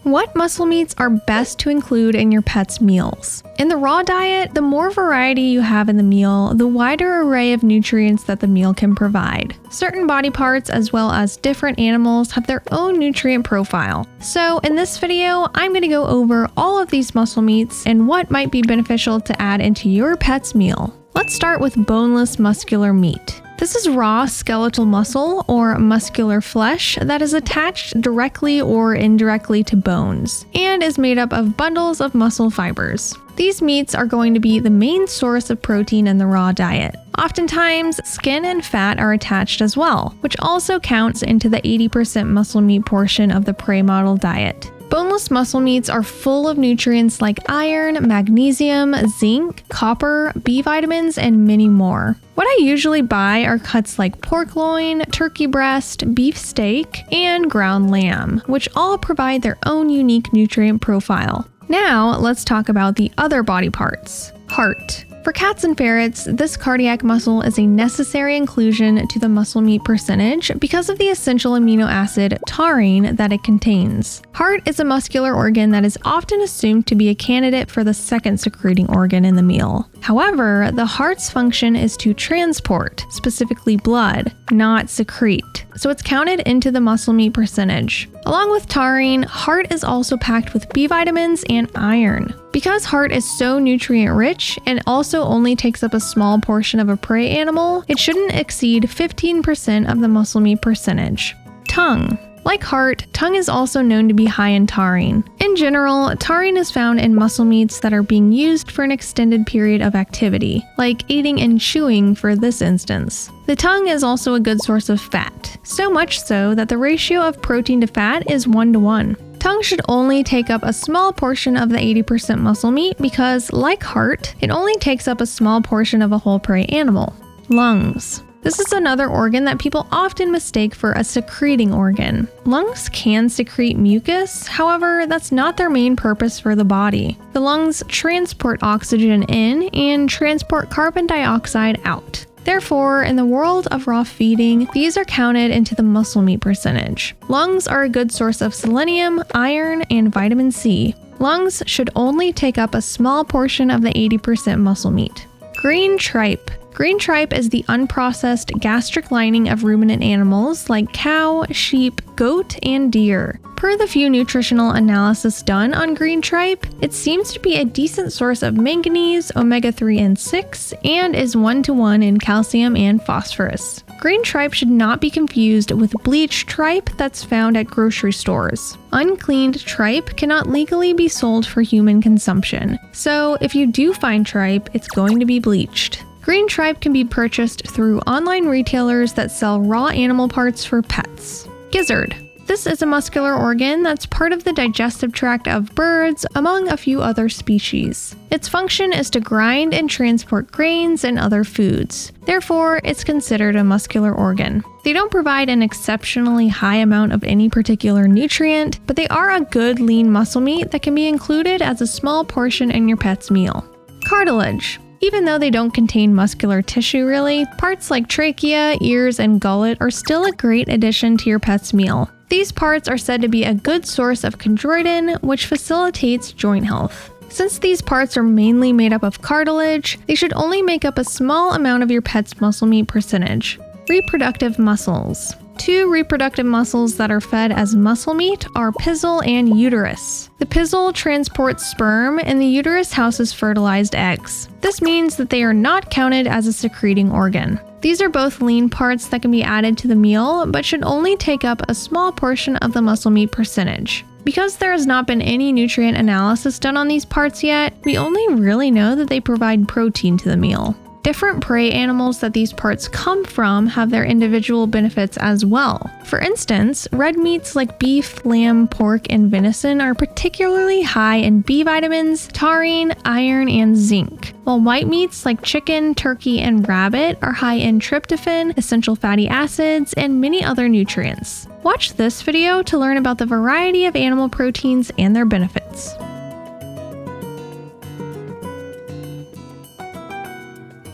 What muscle meats are best to include in your pet's meals? In the raw diet, the more variety you have in the meal, the wider array of nutrients that the meal can provide. Certain body parts as well as different animals have their own nutrient profile. So in this video, I'm going to go over all of these muscle meats and what might be beneficial to add into your pet's meal. Let's start with boneless muscular meat. This is raw skeletal muscle or muscular flesh that is attached directly or indirectly to bones and is made up of bundles of muscle fibers. These meats are going to be the main source of protein in the raw diet. Oftentimes, skin and fat are attached as well, which also counts into the 80% muscle meat portion of the prey model diet. Boneless muscle meats are full of nutrients like iron, magnesium, zinc, copper, B vitamins, and many more. What I usually buy are cuts like pork loin, turkey breast, beef steak, and ground lamb, which all provide their own unique nutrient profile. Now, let's talk about the other body parts. Heart. For cats and ferrets, this cardiac muscle is a necessary inclusion to the muscle meat percentage because of the essential amino acid taurine that it contains. Heart is a muscular organ that is often assumed to be a candidate for the second secreting organ in the meal. However, the heart's function is to transport, specifically blood, not secrete, so it's counted into the muscle meat percentage. Along with taurine, heart is also packed with B vitamins and iron. Because heart is so nutrient rich and also only takes up a small portion of a prey animal, it shouldn't exceed 15% of the muscle meat percentage. Tongue. Like heart, tongue is also known to be high in taurine. In general, taurine is found in muscle meats that are being used for an extended period of activity, like eating and chewing for this instance. The tongue is also a good source of fat, so much so that the ratio of protein to fat is 1:1. Tongue should only take up a small portion of the 80% muscle meat because, like heart, it only takes up a small portion of a whole prey animal. Lungs. This is another organ that people often mistake for a secreting organ. Lungs can secrete mucus, however, that's not their main purpose for the body. The lungs transport oxygen in and transport carbon dioxide out. Therefore, in the world of raw feeding, these are counted into the muscle meat percentage. Lungs are a good source of selenium, iron, and vitamin C. Lungs should only take up a small portion of the 80% muscle meat. Green tripe. Green tripe is the unprocessed gastric lining of ruminant animals like cow, sheep, goat, and deer. Per the few nutritional analysis done on green tripe, it seems to be a decent source of manganese, omega-3 and 6, and is 1:1 in calcium and phosphorus. Green tripe should not be confused with bleached tripe that's found at grocery stores. Uncleaned tripe cannot legally be sold for human consumption, so if you do find tripe, it's going to be bleached. Green tripe can be purchased through online retailers that sell raw animal parts for pets. Gizzard. This is a muscular organ that's part of the digestive tract of birds, among a few other species. Its function is to grind and transport grains and other foods. Therefore, it's considered a muscular organ. They don't provide an exceptionally high amount of any particular nutrient, but they are a good lean muscle meat that can be included as a small portion in your pet's meal. Cartilage. Even though they don't contain muscular tissue really, parts like trachea, ears, and gullet are still a great addition to your pet's meal. These parts are said to be a good source of chondroitin, which facilitates joint health. Since these parts are mainly made up of cartilage, they should only make up a small amount of your pet's muscle meat percentage. Reproductive muscles. Two reproductive muscles that are fed as muscle meat are pistil and uterus. The pistil transports sperm and the uterus houses fertilized eggs. This means that they are not counted as a secreting organ. These are both lean parts that can be added to the meal, but should only take up a small portion of the muscle meat percentage. Because there has not been any nutrient analysis done on these parts yet, we only really know that they provide protein to the meal. Different prey animals that these parts come from have their individual benefits as well. For instance, red meats like beef, lamb, pork, and venison are particularly high in B vitamins, taurine, iron, and zinc, while white meats like chicken, turkey, and rabbit are high in tryptophan, essential fatty acids, and many other nutrients. Watch this video to learn about the variety of animal proteins and their benefits.